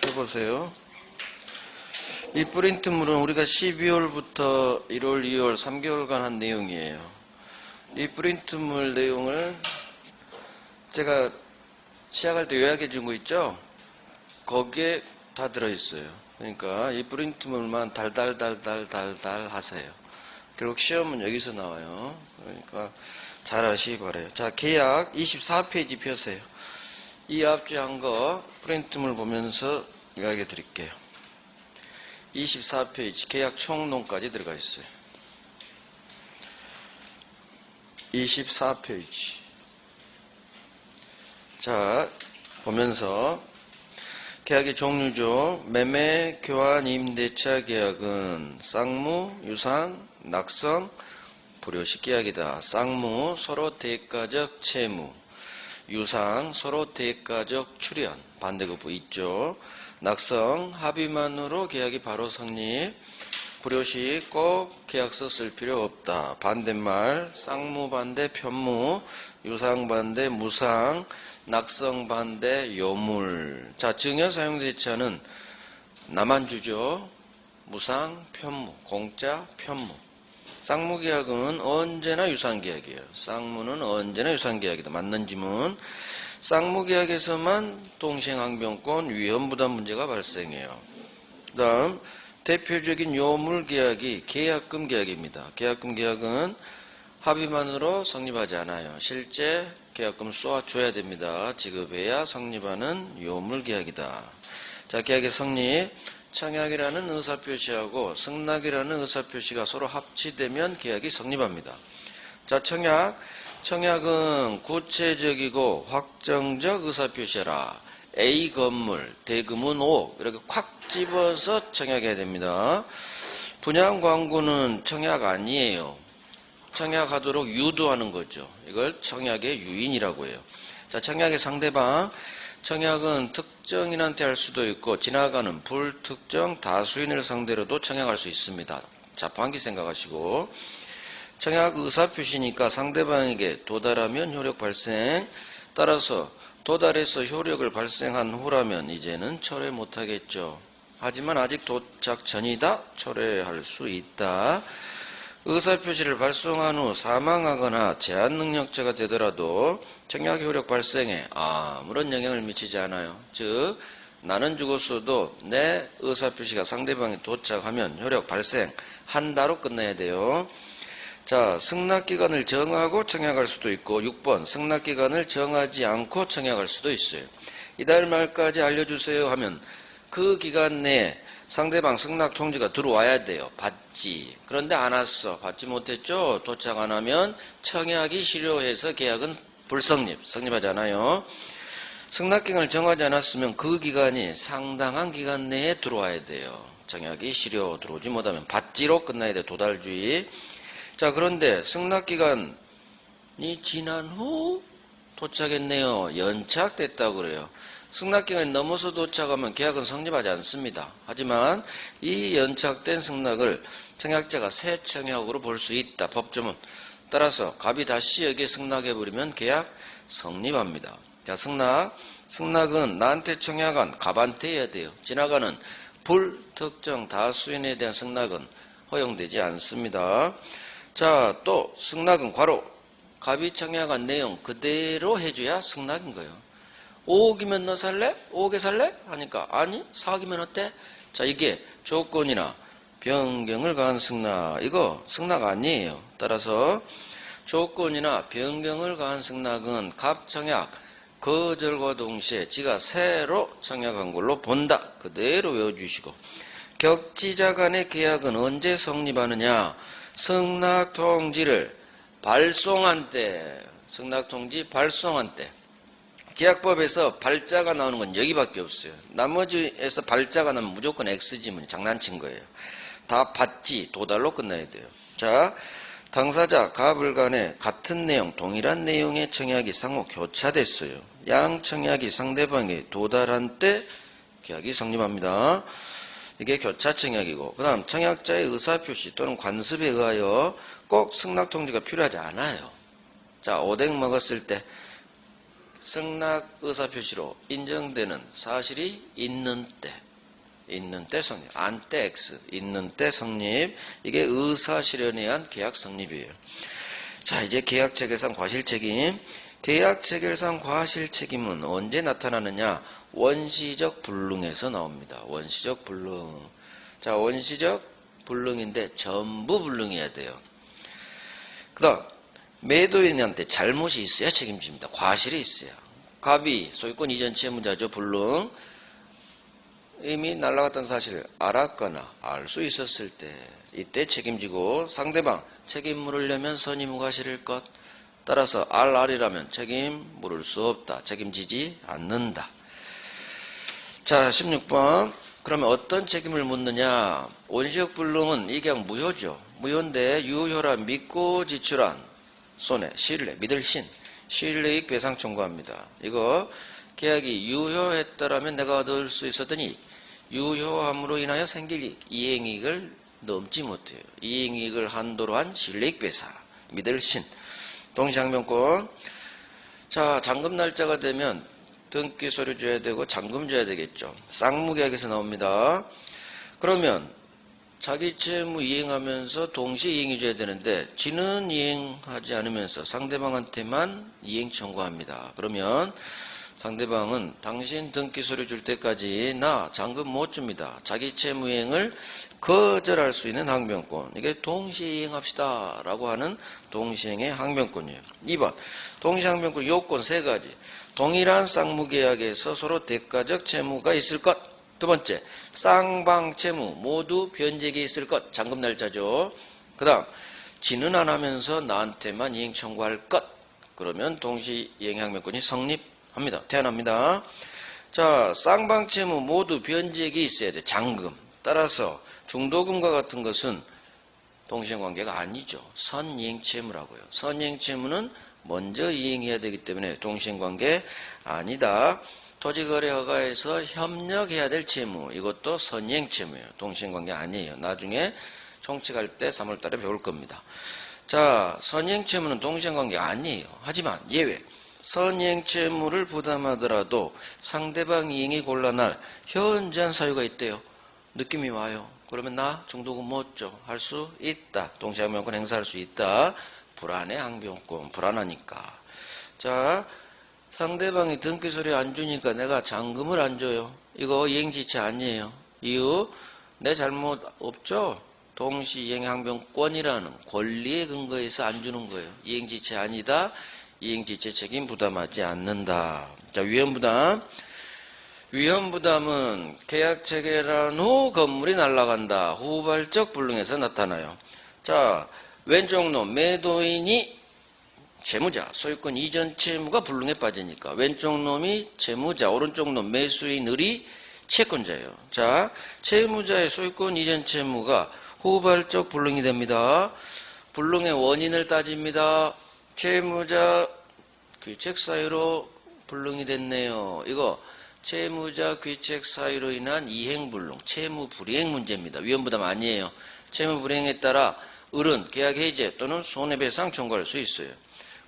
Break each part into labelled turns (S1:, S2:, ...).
S1: 펴보세요. 이 프린트물은 우리가 12월부터 1월, 2월 3개월간 한 내용이에요. 이 프린트물 내용을 제가 시작할 때 요약해 준 거 있죠? 거기에 다 들어있어요. 그러니까 이 프린트물만 달달 하세요. 결국 시험은 여기서 나와요. 그러니까 잘 하시기 바라요. 자, 계약 24페이지 펴세요. 이 앞주에 한 거 프린트물 보면서 이야기해 드릴게요. 24페이지 계약 총론까지 들어가 있어요. 24페이지. 자, 보면서 계약의 종류죠. 매매, 교환, 임대차 계약은 쌍무, 유상, 낙성, 불효식 계약이다. 쌍무, 서로 대가적 채무. 유상, 서로 대가적 출연. 반대급부 있죠. 낙성, 합의만으로 계약이 바로 성립. 불효식, 꼭 계약서 쓸 필요 없다. 반대말, 쌍무 반대 편무, 유상 반대 무상, 낙성 반대 요물. 자, 증여 사용대차는 남한주죠. 무상, 편무, 공짜, 편무. 쌍무계약은 언제나 유상계약이에요. 쌍무는 언제나 유상계약이다. 맞는 지문. 쌍무계약에서만 동시행항변권 위험부담 문제가 발생해요. 그 다음 대표적인 요물계약이 계약금 계약입니다. 계약금 계약은 합의만으로 성립하지 않아요. 실제 계약금 쏘아줘야 됩니다. 지급해야 성립하는 요물계약이다. 자, 계약의 성립. 청약이라는 의사표시하고 승낙이라는 의사표시가 서로 합치되면 계약이 성립합니다. 자, 청약은 구체적이고 확정적 의사표시라. A 건물, 대금은 5 이렇게 콱 집어서 청약해야 됩니다. 분양 광고는 청약 아니에요. 청약하도록 유도하는 거죠. 이걸 청약의 유인이라고 해요. 자, 청약의 상대방. 청약은 특정인한테 할 수도 있고 지나가는 불특정 다수인을 상대로도 청약할 수 있습니다. 자판기 생각하시고. 청약 의사표시니까 상대방에게 도달하면 효력 발생. 따라서 도달해서 효력을 발생한 후라면 이제는 철회 못하겠죠. 하지만 아직 도착 전이다. 철회할 수 있다. 의사표시를 발송한 후 사망하거나 제한능력자가 되더라도 청약 효력 발생에 아무런 영향을 미치지 않아요. 즉 나는 죽었어도 내 의사표시가 상대방에 도착하면 효력 발생한다로 끝내야 돼요. 자, 승낙기간을 정하고 청약할 수도 있고 6번 승낙기간을 정하지 않고 청약할 수도 있어요. 이달 말까지 알려주세요 하면 그 기간 내에 상대방 승낙 통지가 들어와야 돼요. 받지. 그런데 안 왔어. 받지 못했죠. 도착 안 하면 청약이 실효해서 계약은 불성립. 성립하지 않아요. 승낙기간을 정하지 않았으면 그 기간이 상당한 기간 내에 들어와야 돼요. 청약이 실효 들어오지 못하면 받지로 끝나야 돼. 도달주의. 자, 그런데 승낙기간이 지난 후 도착했네요. 연착됐다고 그래요. 승낙기간이 넘어서 도착하면 계약은 성립하지 않습니다. 하지만 이 연착된 승낙을 청약자가 새 청약으로 볼 수 있다. 법조문. 따라서 갑이 다시 여기에 승낙해버리면 계약 성립합니다. 자, 승낙은 나한테 청약한 갑한테 해야 돼요. 지나가는 불특정 다수인에 대한 승낙은 허용되지 않습니다. 자, 또 승낙은 괄호 갑이 청약한 내용 그대로 해줘야 승낙인 거예요. 5억이면 너 살래? 5억에 살래? 하니까 아니 4억이면 어때? 자, 이게 조건이나 변경을 가한 승낙. 이거 승낙 아니에요. 따라서 조건이나 변경을 가한 승낙은 갑청약 거절과 동시에 지가 새로 청약한 걸로 본다. 그대로 외워주시고. 격지자 간의 계약은 언제 성립하느냐? 승낙통지를 발송한 때. 승낙통지 발송한 때. 계약법에서 발자가 나오는 건 여기밖에 없어요. 나머지에서 발자가 나면 무조건 X지문이 장난친 거예요. 다 받지, 도달로 끝나야 돼요. 자, 당사자, 갑을 간에 같은 내용, 동일한 내용의 청약이 상호 교차됐어요. 양 청약이 상대방에 도달한 때 계약이 성립합니다. 이게 교차 청약이고, 그 다음 청약자의 의사표시 또는 관습에 의하여 꼭 승낙통지가 필요하지 않아요. 자, 오뎅 먹었을 때 승낙 의사표시로 인정되는 사실이 있는 때 성립. 안 때 X, 있는 때 성립. 이게 의사실현에 의한 계약 성립이에요. 자, 이제 계약 체결상 과실책임. 계약 체결상 과실책임은 언제 나타나느냐? 원시적 불능에서 나옵니다. 원시적 불능. 자, 원시적 불능인데 전부 불능해야 돼요. 그 다음, 매도인한테 잘못이 있어야 책임집니다. 과실이 있어야. 갑이 소유권 이전 채무자죠. 불능. 이미 날아갔던 사실을 알았거나 알 수 있었을 때 이때 책임지고, 상대방 책임 물으려면 선의무과실일 것. 따라서 RR이라면 책임 물을 수 없다. 책임지지 않는다. 자, 16번. 그러면 어떤 책임을 묻느냐? 원시적 불능은 이게 무효죠. 무효인데 유효라 믿고 지출한 손해, 신뢰, 믿을 신뢰익 배상 청구합니다. 이거 계약이 유효했더라면 내가 얻을 수 있었던 이익, 유효함으로 인하여 생길 이익, 이행이익을 넘지 못해요. 이행이익을 한도로 한 신뢰익 배상, 믿을 신, 동시항변권. 자, 잔금 날짜가 되면 등기 서류 줘야 되고 잔금 줘야 되겠죠. 쌍무계약에서 나옵니다. 그러면 자기 채무 이행하면서 동시에 이행해 줘야 되는데 지는 이행하지 않으면서 상대방한테만 이행 청구합니다. 그러면 상대방은 당신 등기 서류 줄 때까지 나 잔금 못 줍니다. 자기 채무 이행을 거절할 수 있는 항변권. 이게 동시에 이행합시다 라고 하는 동시행의 항변권이에요. 2번 동시항변권 요건 3가지. 동일한 쌍무계약에서 서로 대가적 채무가 있을 것. 두 번째, 쌍방 채무 모두 변제기 있을 것. 잔금 날짜죠. 그 다음, 지는 안 하면서 나한테만 이행 청구할 것. 그러면 동시 이행 항변권이 성립합니다. 태어납니다. 자, 쌍방 채무 모두 변제기 있어야 돼. 잔금. 따라서 중도금과 같은 것은 동시행 관계가 아니죠. 선이행 채무라고요. 선이행 채무는 먼저 이행해야 되기 때문에 동시행관계 아니다. 토지거래허가에서 협력해야 될 채무, 이것도 선이행 채무예요. 동시행관계 아니에요. 나중에 총칙할 때 3월 달에 배울 겁니다. 자, 선이행 채무는 동시행관계 아니에요. 하지만 예외. 선이행 채무를 부담하더라도 상대방 이행이 곤란할 현저한 사유가 있대요. 느낌이 와요. 그러면 나 중도금 못 줘. 할 수 있다. 동시행관계 행사할 수 있다. 불안해, 항변권. 불안하니까. 자, 상대방이 등기 서류 안 주니까 내가 잔금을 안 줘요. 이거 이행지체 아니에요. 이유, 내 잘못 없죠? 동시이행 항변권이라는 권리에 근거해서 안 주는 거예요. 이행지체 아니다. 이행지체 책임 부담하지 않는다. 자, 위험부담. 위험부담은 계약 체결한 후 건물이 날아간다. 후발적 불능에서 나타나요. 자, 왼쪽 놈 매도인이 채무자, 소유권 이전 채무가 불능에 빠지니까 왼쪽 놈이 채무자, 오른쪽 놈 매수인을이 채권자예요. 자, 채무자의 소유권 이전 채무가 후발적 불능이 됩니다. 불능의 원인을 따집니다. 채무자 귀책 사유로 불능이 됐네요. 이거 채무자 귀책 사유로 인한 이행불능, 채무 불이행 문제입니다. 위험부담 아니에요. 채무 불이행에 따라 을은 계약 해제 또는 손해배상 청구할 수 있어요.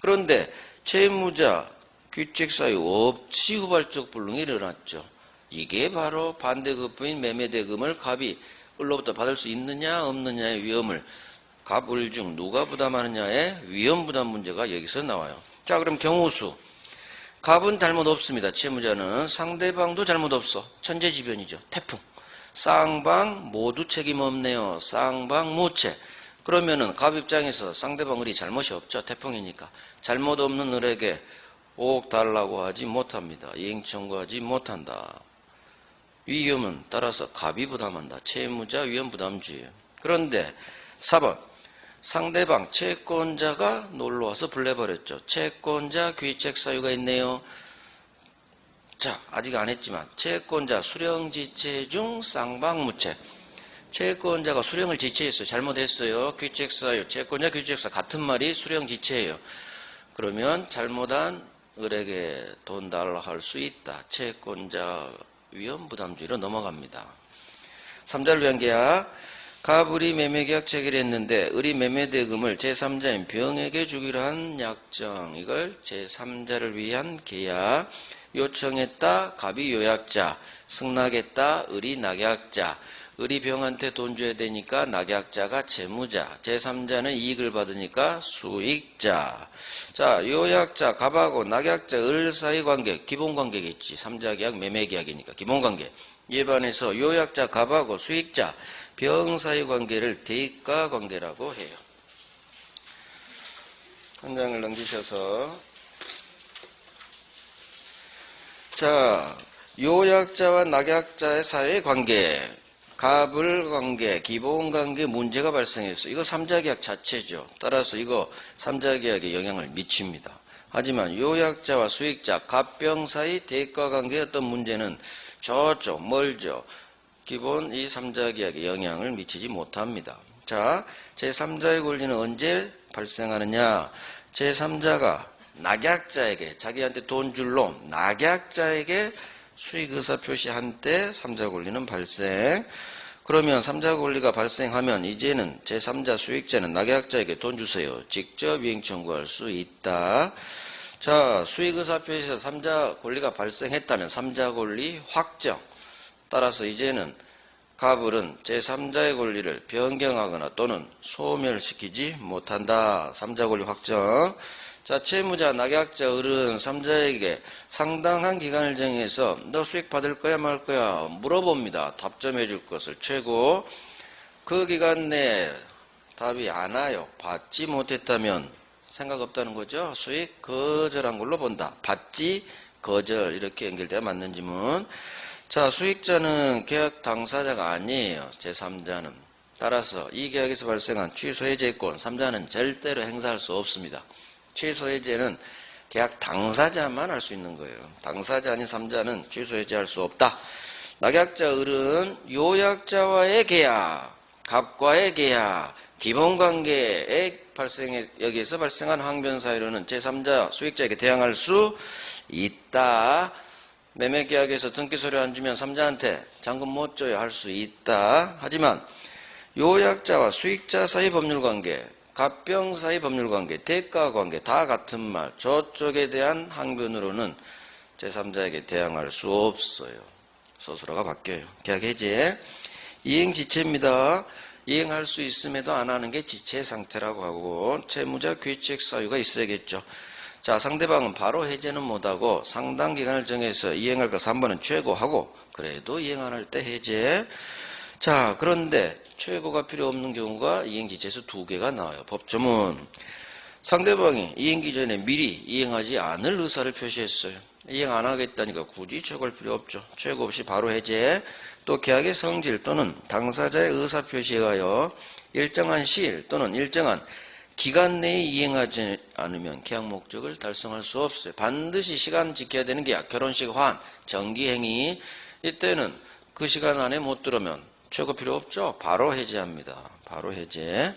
S1: 그런데 채무자 귀책 사유 없이 후발적 불능이 일어났죠. 이게 바로 반대급부인 매매대금을 갑이 을로부터 받을 수 있느냐 없느냐의 위험을 갑, 을 중 누가 부담하느냐의 위험부담 문제가 여기서 나와요. 자, 그럼 경우수. 갑은 잘못 없습니다. 채무자는. 상대방도 잘못 없어. 천재지변이죠. 태풍. 쌍방 모두 책임 없네요. 쌍방 무채. 그러면은 갑 입장에서 상대방 을이 잘못이 없죠. 태풍이니까. 잘못 없는 을에게 5억 달라고 하지 못합니다. 이행 청구하지 못한다. 위험은 따라서 갑이 부담한다. 채무자 위험 부담주의예요. 그런데 4번. 상대방 채권자가 놀러와서 불내버렸죠. 채권자 귀책 사유가 있네요. 자, 아직 안 했지만 채권자 수령지체 중 쌍방무채. 채권자가 수령을 지체했어요. 잘못했어요. 귀책사유, 채권자 귀책사 같은 말이 수령지체예요. 그러면 잘못한 을에게 돈 달라 할 수 있다. 채권자 위험 부담주의로 넘어갑니다. 3자를 위한 계약. 갑을이 매매계약 체결했는데 을이 매매대금을 제3자인 병에게 주기로 한 약정, 이걸 제3자를 위한 계약. 요청했다 갑이 요약자, 승낙했다 을이 낙약자. 을이 병한테 돈 줘야 되니까 낙약자가 채무자, 제3자는 이익을 받으니까 수익자. 자, 요약자 갑하고 낙약자 을 사이 관계, 기본관계겠지. 3자 계약 매매계약이니까 기본관계. 이에 반해서 요약자 갑하고 수익자 병 사이 관계를 대가 관계라고 해요. 한 장을 넘기셔서, 자, 요약자와 낙약자의 사이의 관계, 갑을 관계, 기본 관계 문제가 발생했어요. 이거 3자 계약 자체죠. 따라서 이거 3자 계약에 영향을 미칩니다. 하지만 요약자와 수익자, 갑병 사이 대가 관계의 어떤 문제는 저쪽 멀죠. 기본 이 3자 계약에 영향을 미치지 못합니다. 자, 제3자의 권리는 언제 발생하느냐? 제3자가 낙약자에게, 자기한테 돈 줄 놈 낙약자에게 수익 의사 표시한 때 3자 권리는 발생. 그러면 3자 권리가 발생하면 이제는 제3자 수익자는 낙약자에게 돈 주세요. 직접 이행 청구할 수 있다. 자, 수익 의사 표시에서 3자 권리가 발생했다면 3자 권리 확정. 따라서 이제는 갑을은 제3자의 권리를 변경하거나 또는 소멸시키지 못한다. 3자 권리 확정. 자, 채무자, 낙약자, 을은 3자에게 상당한 기간을 정해서 너 수익 받을 거야 말 거야 물어봅니다. 답점해 줄 것을 최고. 그 기간 내에 답이 안 와요. 받지 못했다면 생각 없다는 거죠. 수익 거절한 걸로 본다. 받지, 거절 이렇게 연결돼야 맞는 지문. 자, 수익자는 계약 당사자가 아니에요. 제3자는. 따라서 이 계약에서 발생한 취소 해제권 3자는 절대로 행사할 수 없습니다. 취소 해제는 계약 당사자만 할 수 있는 거예요. 당사자 아닌 3자는 취소 해제할 수 없다. 낙약자 을은 요약자와의 계약, 갑과의 계약, 기본관계에 여기에서 발생한 항변 사유로는 제3자 수익자에게 대항할 수 있다. 매매계약에서 등기소리 안 주면 3자한테 잔금 못 줘야 할 수 있다. 하지만 요약자와 수익자 사이 법률관계, 갑병 사이 법률관계, 대가관계 다 같은 말. 저쪽에 대한 항변으로는 제3자에게 대항할 수 없어요. 서술어가 바뀌어요. 계약 해제. 이행지체입니다. 이행할 수 있음에도 안 하는 게 지체 상태라고 하고 채무자 귀책 사유가 있어야겠죠. 자, 상대방은 바로 해제는 못하고 상당 기간을 정해서 이행할 것 3번은 최고하고 그래도 이행 안 할 때 해제. 자, 그런데 최고가 필요 없는 경우가 이행지체에서 2개가 나와요. 법조문. 상대방이 이행기 전에 미리 이행하지 않을 의사를 표시했어요. 이행 안 하겠다니까 굳이 최고할 필요 없죠. 최고 없이 바로 해제. 또 계약의 성질 또는 당사자의 의사 표시에 의하여 일정한 시일 또는 일정한 기간 내에 이행하지 않으면 계약 목적을 달성할 수 없어요. 반드시 시간 지켜야 되는 계약, 결혼식 환, 정기행위. 이때는 그 시간 안에 못 들어오면 최고 필요 없죠. 바로 해제합니다. 바로 해제.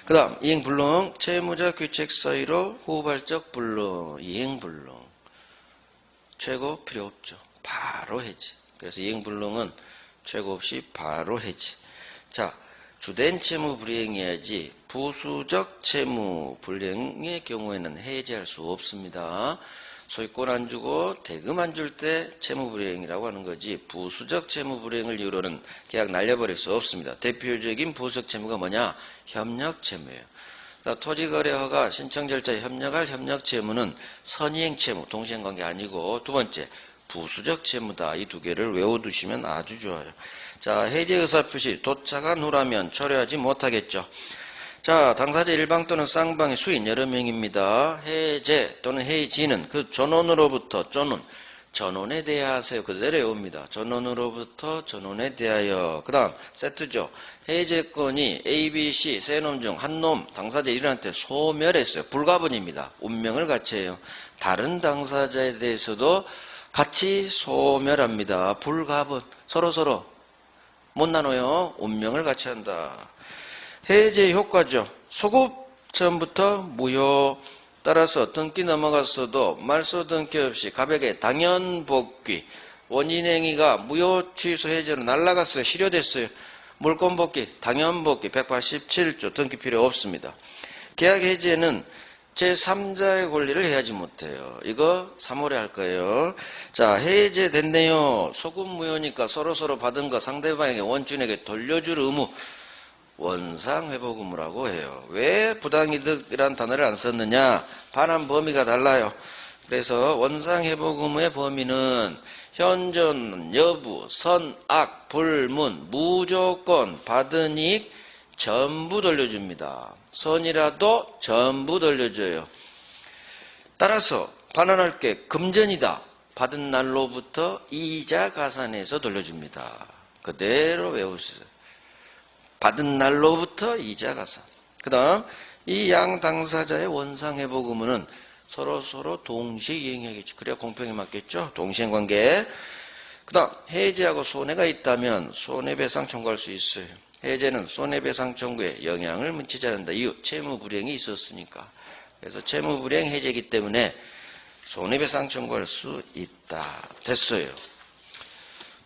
S1: 그 다음 이행불능, 채무자 귀책 사유로 후발적 불능, 이행불능. 최고 필요 없죠. 바로 해제. 그래서 이행불능은 최고 없이 바로 해제. 자, 주된 채무 불이행해야지 부수적 채무 불이행의 경우에는 해제할 수 없습니다. 소유권 안 주고 대금 안 줄 때 채무 불이행이라고 하는 거지 부수적 채무 불이행을 이유로는 계약 날려버릴 수 없습니다. 대표적인 부수적 채무가 뭐냐? 협력 채무예요. 토지거래허가 신청 절차에 협력할 협력 채무는 선이행 채무, 동시행 관계 아니고 두 번째 부수적 채무다. 이 2개를 외워두시면 아주 좋아요. 자, 해제 의사표시 도착한 후라면 철회하지 못하겠죠. 자, 당사자 일방 또는 쌍방의 수인 여러 명입니다. 해제 또는 해지는 그 전원으로부터 전원에 대하여 그대로 외웁니다. 전원으로부터 전원에 대하여. 그 다음 세트죠. 해제권이 A, B, C 세 놈 중 한 놈 당사자 1인한테 소멸했어요. 불가분입니다. 운명을 같이 해요. 다른 당사자에 대해서도 같이 소멸합니다. 불가분. 서로서로 못 나눠요. 운명을 같이 한다. 해제 효과죠. 소급 처음부터 무효. 따라서 등기 넘어갔어도 말소 등기 없이 갑에게 당연 복귀. 원인행위가 무효 취소 해제로 날라갔어요. 실효됐어요. 물권복귀, 당연복귀 187조 등기 필요 없습니다. 계약 해지에는 제3자의 권리를 해야지 못해요. 이거 3월에 할 거예요. 자, 해제됐네요. 소급무효니까 서로서로 받은 거 상대방에게 원준에게 돌려줄 의무. 원상회복 의무라고 해요. 왜 부당이득이란 단어를 안 썼느냐? 반환 범위가 달라요. 그래서 원상회복 의무의 범위는 현존, 여부, 선, 악, 불문, 무조건, 받은 이익 전부 돌려줍니다. 선이라도 전부 돌려줘요. 따라서 반환할 게 금전이다. 받은 날로부터 이자 가산해서 돌려줍니다. 그대로 외우세요. 받은 날로부터 이자 가산. 그 다음 이 양 당사자의 원상회복 의무는 서로 동시에 이행해야겠죠. 그래야 공평히 맞겠죠. 동시행관계. 그 다음 해제하고 손해가 있다면 손해배상 청구할 수 있어요. 해제는 손해배상 청구에 영향을 미치지 않는다. 이유 채무불이행이 있었으니까. 그래서 채무불이행 해제이기 때문에 손해배상 청구할 수 있다. 됐어요.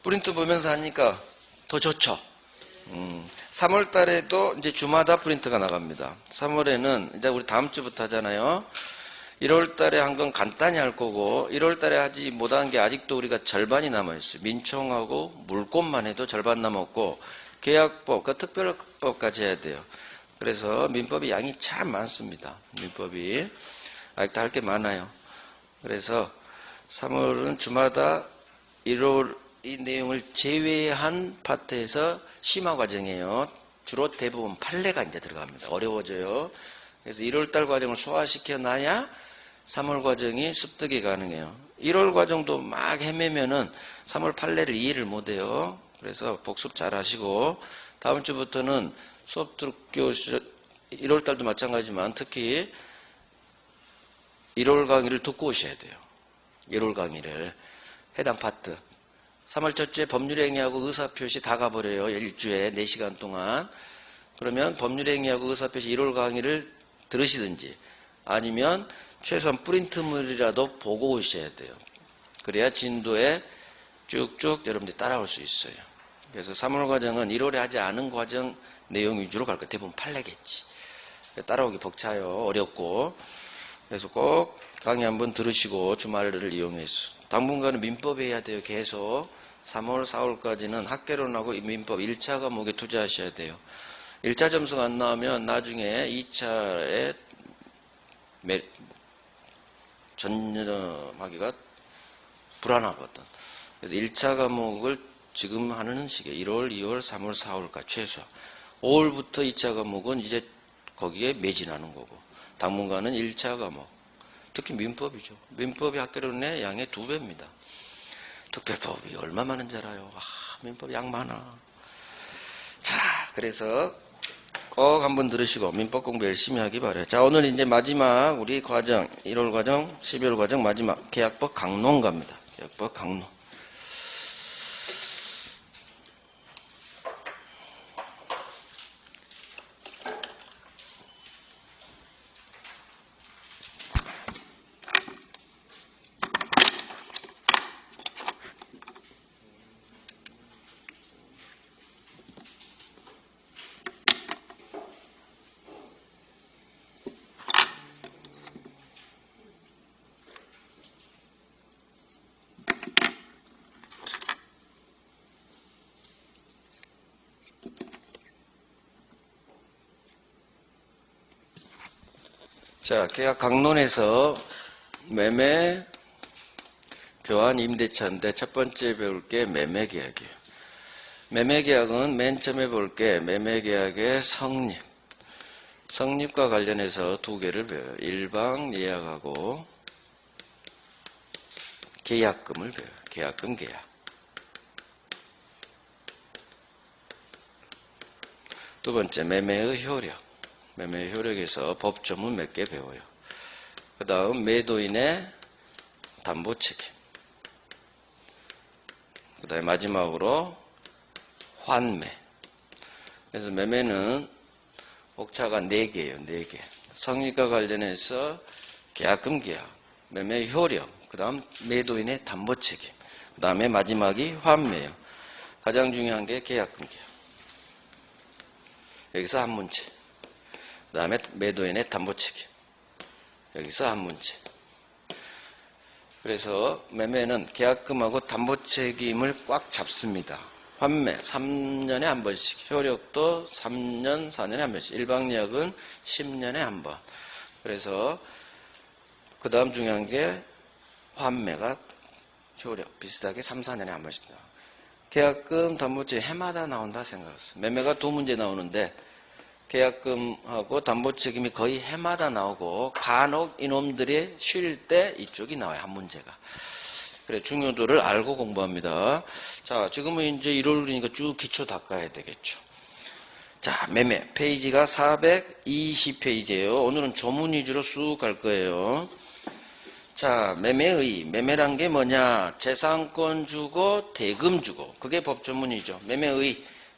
S1: 프린트 보면서 하니까 더 좋죠. 3월 달에도 이제 주마다 프린트가 나갑니다. 3월에는 이제 우리 다음 주부터 하잖아요. 1월 달에 한 건 간단히 할 거고 1월 달에 하지 못한 게 아직도 우리가 절반이 남아있어요. 민총하고 물권만 해도 절반 남았고 계약법, 그 특별법까지 해야 돼요. 그래서 민법이 양이 참 많습니다. 민법이 아직도 할 게 많아요. 그래서 3월은 주마다 1월 이 내용을 제외한 파트에서 심화 과정이에요. 주로 대부분 판례가 이제 들어갑니다. 어려워져요. 그래서 1월달 과정을 소화시켜 놔야 3월 과정이 습득이 가능해요. 1월 과정도 막 헤매면은 3월 판례를 이해를 못해요. 그래서 복습 잘 하시고 다음 주부터는 수업 듣고 1월달도 마찬가지지만 특히 1월 강의를 듣고 오셔야 돼요. 1월 강의를 해당 파트 3월 첫 주에 법률행위하고 의사표시 다 가버려요. 일주에 4시간 동안. 그러면 법률행위하고 의사표시 1월 강의를 들으시든지 아니면 최소한 프린트물이라도 보고 오셔야 돼요. 그래야 진도에 쭉쭉 여러분들이 따라올 수 있어요. 그래서 3월 과정은 1월에 하지 않은 과정 내용 위주로 갈 거예요. 대부분 판례겠지. 따라오기 벅차요. 어렵고. 그래서 꼭 강의 한번 들으시고 주말을 이용해서. 당분간은 민법 해야 돼요. 계속 3월, 4월까지는 학개론하고 민법 1차 과목에 투자하셔야 돼요. 1차 점수가 안 나오면 나중에 2차에 전념하기가 불안하거든. 그래서 1차 과목을 지금 하는 시기에 1월, 2월, 3월, 4월까지 최소. 5월부터 2차 과목은 이제 거기에 매진하는 거고 당분간은 1차 과목. 특히 민법이죠. 민법이 학개론의 양의 2배입니다. 특별법이 얼마 많은지 알아요? 민법 양 많아. 자, 그래서 꼭 한번 들으시고 민법 공부 열심히 하기 바라요. 자, 오늘 이제 마지막 우리 과정, 1월 과정, 12월 과정 마지막 계약법 강론 갑니다. 계약법 강론. 자, 계약 강론에서 매매, 교환, 임대차인데 첫 번째 배울 게 매매계약이에요. 매매계약은 맨 처음에 볼 게 매매계약의 성립. 성립과 관련해서 2개를 배워요. 일방 예약하고 계약금을 배워요. 계약금 계약. 두 번째 매매의 효력. 매매 효력에서 법조문 몇 개 배워요. 그 다음 매도인의 담보 책임. 그 다음에 마지막으로 환매. 그래서 매매는 옥차가 4개예요. 4개. 성립과 관련해서 계약금 계약, 매매 효력, 그 다음 매도인의 담보 책임, 그 다음에 마지막이 환매예요. 가장 중요한 게 계약금 계약. 여기서 한 문제. 그 다음에 매도인의 담보책임. 여기서 한 문제. 그래서 매매는 계약금하고 담보책임을 꽉 잡습니다. 환매 3년에 한 번씩, 효력도 3년, 4년에 한 번씩, 일방예약은 10년에 한 번. 그래서 그 다음 중요한 게 환매가 효력 비슷하게 3, 4년에 한 번씩 나와요. 계약금, 담보책임 해마다 나온다 생각했어요. 매매가 두 문제 나오는데 계약금하고 담보책임이 거의 해마다 나오고 간혹 이놈들이 쉴 때 이쪽이 나와요. 한 문제가. 그래 중요도를 알고 공부합니다. 자, 지금은 이제 1월이니까 쭉 기초 닦아야 되겠죠. 자, 매매 페이지가 420페이지예요. 오늘은 조문 위주로 쑥 갈 거예요. 자, 매매란 게 뭐냐? 재산권 주고 대금 주고 그게 법조문이죠.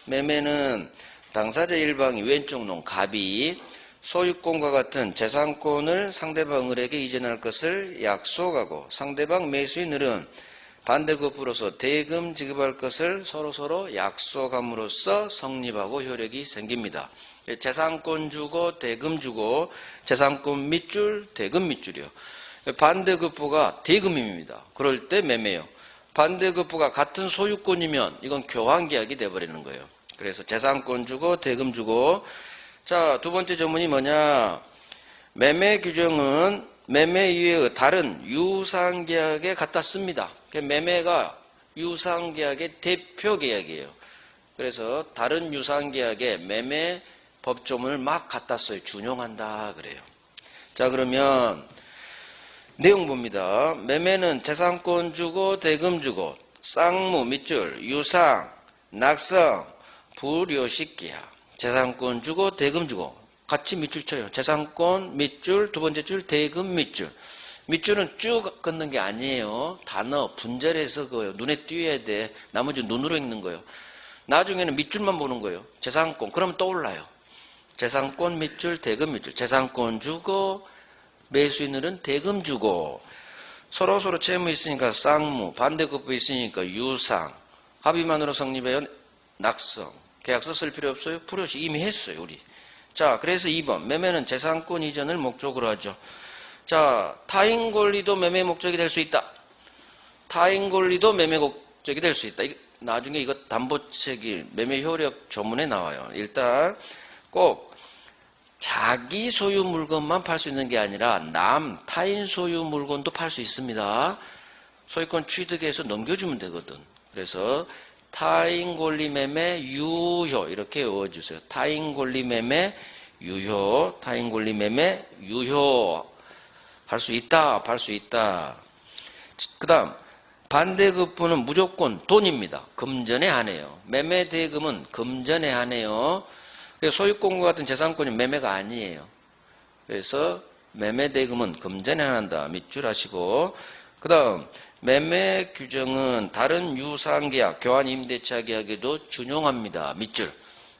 S1: 매매는 당사자 일방이 왼쪽 놈 갑이 소유권과 같은 재산권을 상대방에게 이전할 것을 약속하고 상대방 매수인들은 반대급부로서 대금 지급할 것을 서로 약속함으로써 성립하고 효력이 생깁니다. 재산권 주고 대금 주고 재산권 밑줄 대금 밑줄이요. 반대급부가 대금입니다. 그럴 때 매매요. 반대급부가 같은 소유권이면 이건 교환계약이 돼버리는 거예요. 그래서 재산권 주고 대금 주고. 자, 두 번째 조문이 뭐냐? 매매 규정은 매매 이외의 다른 유상계약에 갖다 씁니다. 매매가 유상계약의 대표계약이에요. 그래서 다른 유상계약에 매매 법조문을 막 갖다 써요. 준용한다 그래요. 자, 그러면 내용 봅니다. 매매는 재산권 주고 대금 주고 쌍무 밑줄 유상 낙성 불요식 계약. 재산권 주고 대금 주고 같이 밑줄 쳐요. 재산권 밑줄 두 번째 줄 대금 밑줄. 밑줄은 쭉 긋는 게 아니에요. 단어 분절해서 그거요. 눈에 띄어야 돼. 나머지 눈으로 읽는 거예요. 나중에는 밑줄만 보는 거예요. 재산권 그러면 떠올라요. 재산권 밑줄 대금 밑줄. 재산권 주고 매수인들은 대금 주고 서로 채무 있으니까 쌍무 반대급부 있으니까 유상 합의만으로 성립해요. 낙성 계약서 쓸 필요 없어요. 불효시 이미 했어요, 우리. 자, 그래서 2번. 매매는 재산권 이전을 목적으로 하죠. 자, 타인 권리도 매매 목적이 될 수 있다. 타인 권리도 매매 목적이 될 수 있다. 나중에 이거 담보책임, 매매 효력 조문에 나와요. 일단 꼭 자기 소유 물건만 팔 수 있는 게 아니라 타인 소유 물건도 팔 수 있습니다. 소유권 취득해서 넘겨주면 되거든. 그래서 타인 권리 매매 유효 이렇게 외워주세요. 타인 권리 매매 유효, 타인 권리 매매 유효. 할 수 있다, 팔 수 있다. 그 다음 반대급부는 무조건 돈입니다. 금전에 한해요. 매매 대금은 금전에 한해요. 소유권과 같은 재산권이 매매가 아니에요. 그래서 매매 대금은 금전에 한한다. 밑줄 하시고. 그 다음 매매 규정은 다른 유상계약, 교환임대차 계약에도 준용합니다. 밑줄.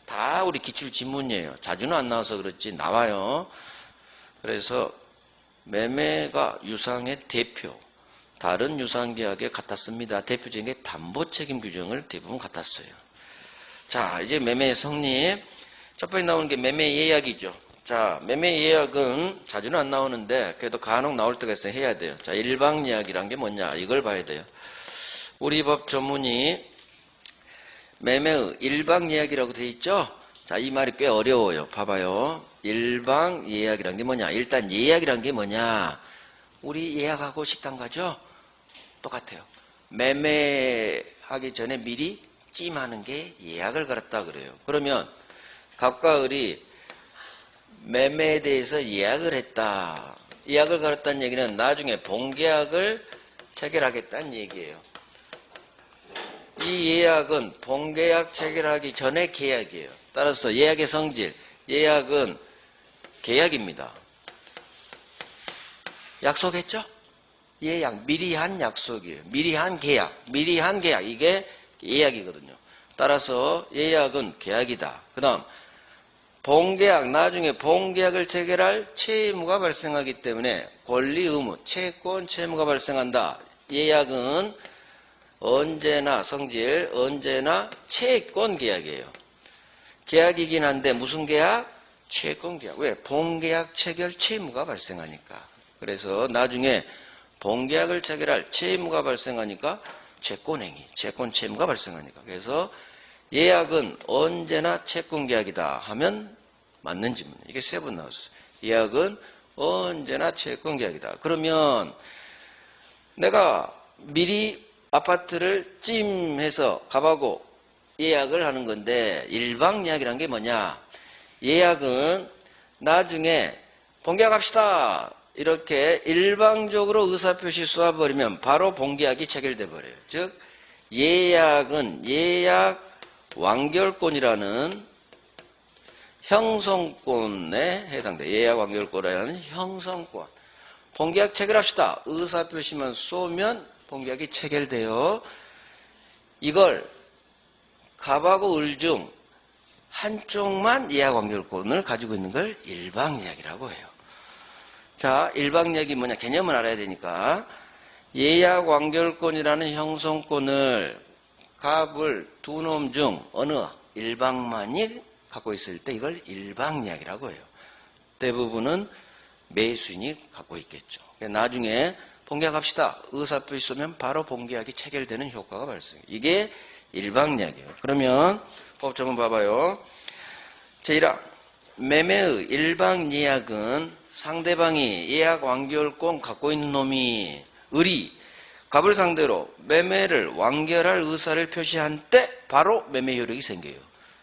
S1: 다 우리 기출 지문이에요. 자주는 안 나와서 그렇지 나와요. 그래서 매매가 유상의 대표, 다른 유상계약에 갖다 씁니다. 대표적인 게 담보책임 규정을 대부분 갖다 써요. 자, 이제 매매 성립. 첫 번째 나오는 게 매매 예약이죠. 자, 매매 예약은 자주는 안 나오는데 그래도 간혹 나올 때가 있어요. 해야 돼요. 자, 일방 예약이란 게 뭐냐? 이걸 봐야 돼요. 우리 법 전문이 매매의 일방 예약이라고 돼 있죠? 자, 이 말이 꽤 어려워요. 봐봐요. 일방 예약이란 게 뭐냐? 일단 예약이란 게 뭐냐? 우리 예약하고 식당 가죠? 똑같아요. 매매하기 전에 미리 찜하는 게 예약을 걸었다 그래요. 그러면 갑과 을이 매매에 대해서 예약을 했다. 예약을 걸었다는 얘기는 나중에 본계약을 체결하겠다는 얘기예요. 이 예약은 본계약 체결하기 전에 계약이에요. 따라서 예약의 성질, 예약은 계약입니다. 약속했죠? 예약, 미리 한 약속이에요. 미리 한 계약, 이게 예약이거든요. 따라서 예약은 계약이다. 그 다음 본계약, 나중에 본계약을 체결할 채무가 발생하기 때문에 권리, 의무, 채권, 채무가 발생한다. 예약은 언제나 성질, 언제나 채권 계약이에요. 계약이긴 한데 무슨 계약? 채권 계약. 왜? 본계약 체결 채무가 발생하니까. 그래서 나중에 본계약을 체결할 채무가 발생하니까 채권행위, 채권 채무가 발생하니까. 그래서 예약은 언제나 채권 계약이다 하면 맞는 질문. 이게 3번 나왔어요. 예약은 언제나 채권 계약이다. 그러면 내가 미리 아파트를 찜해서 가보고 예약을 하는 건데 일방 예약이란 게 뭐냐? 예약은 나중에 본계약합시다 이렇게 일방적으로 의사표시 쏘아버리면 바로 본계약이 체결돼 버려요. 즉 예약은 예약 완결권이라는 형성권에 해당돼. 예약 완결권이라는 형성권. 본계약 체결합시다. 의사표시만 쏘면 본계약이 체결돼요. 이걸 갑하고 을 중 한쪽만 예약 완결권을 가지고 있는 걸 일방예약이라고 해요. 자, 일방예약이 뭐냐? 개념을 알아야 되니까 예약 완결권이라는 형성권을 갑을 두 놈 중 어느 일방만이 갖고 있을 때 이걸 일방예약이라고 해요. 대부분은 매수인이 갖고 있겠죠. 나중에 본계약합시다. 의사표시 쏘면 바로 본계약이 체결되는 효과가 발생해요. 이게 일방예약이에요. 그러면 법조문 봐봐요. 제1항 매매의 일방예약은 상대방이 예약 완결권 갖고 있는 놈이 을이 갑을 상대로 매매를 완결할 의사를 표시한 때 바로 매매 효력이 생겨요.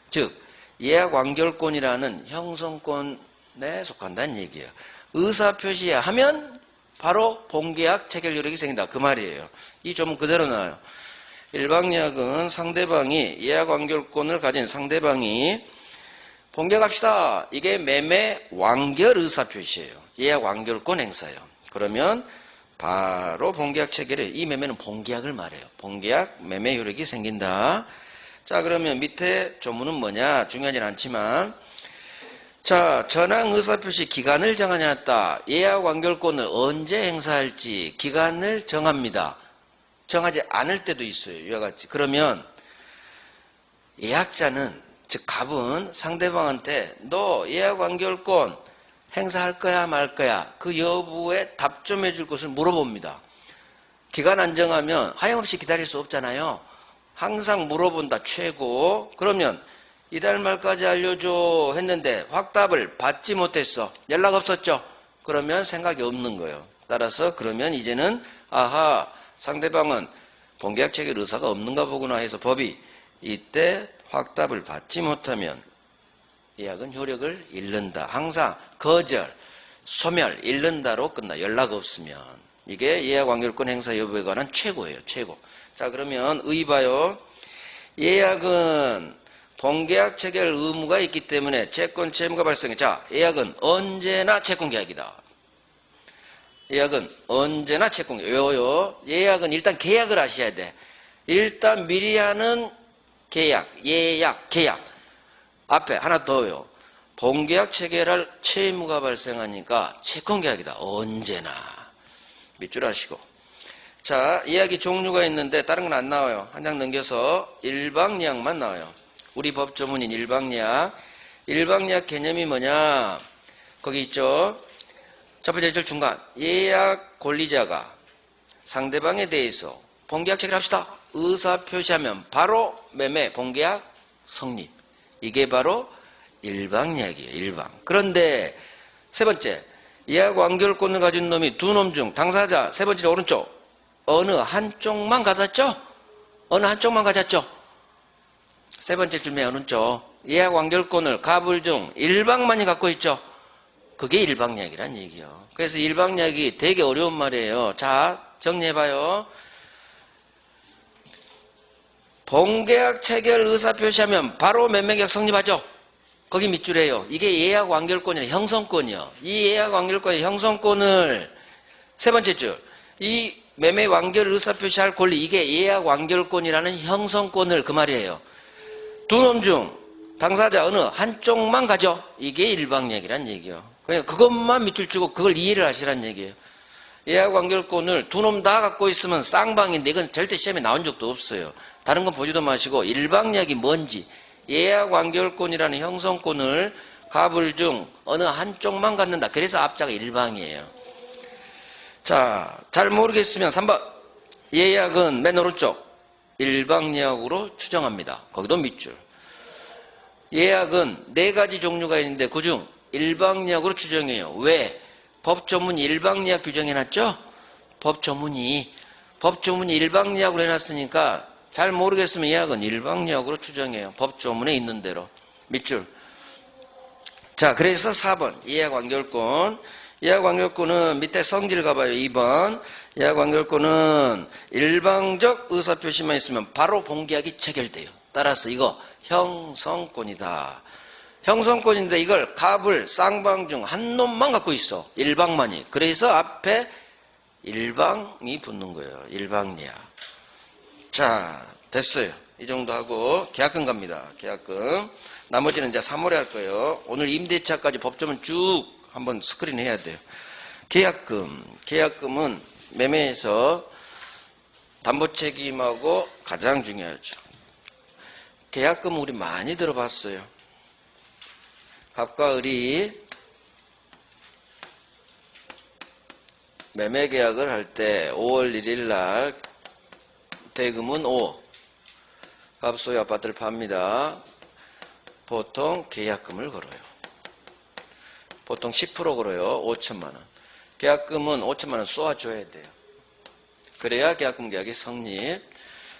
S1: 즉 예약 완결권이라는 형성권에 속한다는 얘기예요. 의사 표시하면 바로 본계약 체결 효력이 생긴다. 그 말이에요. 이 조문 그대로 나와요. 일방예약은 상대방이 예약 완결권을 가진 상대방이 본계약합시다. 이게 매매 완결 의사 표시예요. 예약 완결권 행사예요. 그러면 바로 본계약 체결에 이 매매는 본계약을 말해요. 본계약 매매 효력이 생긴다. 자, 그러면 밑에 조문은 뭐냐? 중요하진 않지만 자, 전항 의사표시 기간을 정하냐했다. 예약 완결권을 언제 행사할지 기간을 정합니다. 정하지 않을 때도 있어요. 이와 같이. 그러면 예약자는 즉 갑은 상대방한테 너 예약 완결권 행사할 거야 말 거야 그 여부에 답 좀 해줄 것을 물어봅니다. 기간 안 정하면 하염없이 기다릴 수 없잖아요. 항상 물어본다. 최고. 그러면 이달 말까지 알려줘 했는데 확답을 받지 못했어. 연락 없었죠. 그러면 생각이 없는 거예요. 따라서 그러면 이제는 아하 상대방은 본계약 체결 의사가 없는가 보구나 해서 법이 이때 확답을 받지 못하면 예약은 효력을 잃는다. 항상 거절, 소멸, 잃는다로 끝나. 연락 없으면. 이게 예약 완결권 행사 여부에 관한 최고예요. 최고. 자, 그러면 의봐요. 예약은 본계약 체결 의무가 있기 때문에 채권 채무가 발생해. 자, 예약은 언제나 채권계약이다. 예약은 언제나 채권계약. 요요. 예약은 일단 계약을 하셔야 돼. 일단 미리 하는 계약, 예약, 계약. 앞에 하나 더요. 본계약 체결할 채무가 발생하니까 채권계약이다. 언제나. 밑줄 하시고. 자, 예약이 종류가 있는데 다른 건 안 나와요. 한 장 넘겨서 일방예약만 나와요. 우리 법조문인 일방예약. 일방예약 개념이 뭐냐? 거기 있죠. 첫 번째 줄 중간. 예약 권리자가 상대방에 대해서 본계약 체결합시다. 의사 표시하면 바로 매매 본계약 성립. 이게 바로 일방예약이에요. 일방. 그런데 세 번째. 예약 완결권을 가진 놈이 두 놈 중 당사자 세 번째 오른쪽. 어느 한쪽만 가졌죠? 어느 한쪽만 가졌죠? 세 번째 줄 맨 오른쪽. 예약 완결권을 갑을 중 일방만이 갖고 있죠? 그게 일방예약이란 얘기예요. 그래서 일방예약이 되게 어려운 말이에요. 자, 정리해봐요. 본계약 체결 의사 표시하면 바로 매매계약 성립하죠? 거기 밑줄이에요. 이게 예약 완결권이나 형성권이요. 이 예약 완결권의 형성권을 세 번째 줄. 이 매매 완결 의사 표시할 권리 이게 예약 완결권이라는 형성권을 그 말이에요. 두 놈 중 당사자 어느 한쪽만 가져. 이게 일방예약이란 얘기예요. 그냥 그것만 밑줄 치고 그걸 이해를 하시란 얘기예요. 예약 완결권을 두 놈 다 갖고 있으면 쌍방인데 이건 절대 시험에 나온 적도 없어요. 다른 건 보지도 마시고 일방예약이 뭔지 예약 완결권이라는 형성권을 갑을 중 어느 한쪽만 갖는다. 그래서 앞자가 일방이에요. 자, 잘 모르겠으면 3번. 예약은 맨 오른쪽 일방예약으로 추정합니다. 거기도 밑줄. 예약은 4가지 종류가 있는데 그중 일방예약으로 추정해요. 왜? 법조문이 일방예약 규정해놨죠? 법조문이 일방예약으로 해놨으니까 잘 모르겠으면 예약은 일방예약으로 추정해요. 법조문에 있는 대로. 밑줄. 자, 그래서 4번 예약 완결권. 예약 완결권은 밑에 성질 가봐요. 2번 예약 완결권은 일방적 의사표시만 있으면 바로 본계약이 체결돼요. 따라서 이거 형성권이다. 형성권인데 이걸 갑을 쌍방 중 한 놈만 갖고 있어. 일방만이. 그래서 앞에 일방이 붙는 거예요. 일방예약. 자, 됐어요. 이 정도 하고 계약금 갑니다. 계약금. 나머지는 이제 3월에 할 거예요. 오늘 임대차까지 법조문 쭉 한번 스크린 해야 돼요. 계약금. 계약금은 매매에서 담보 책임하고 가장 중요하죠. 계약금 우리 많이 들어봤어요. 갑과 을이 매매 계약을 할 때 5월 1일 날 대금은 5. 갑 소유 아파트를 팝니다. 보통 계약금을 걸어요. 보통 10% 걸어요. 5천만 원. 계약금은 5천만 원 쏘아줘야 돼요. 그래야 계약금 계약이 성립.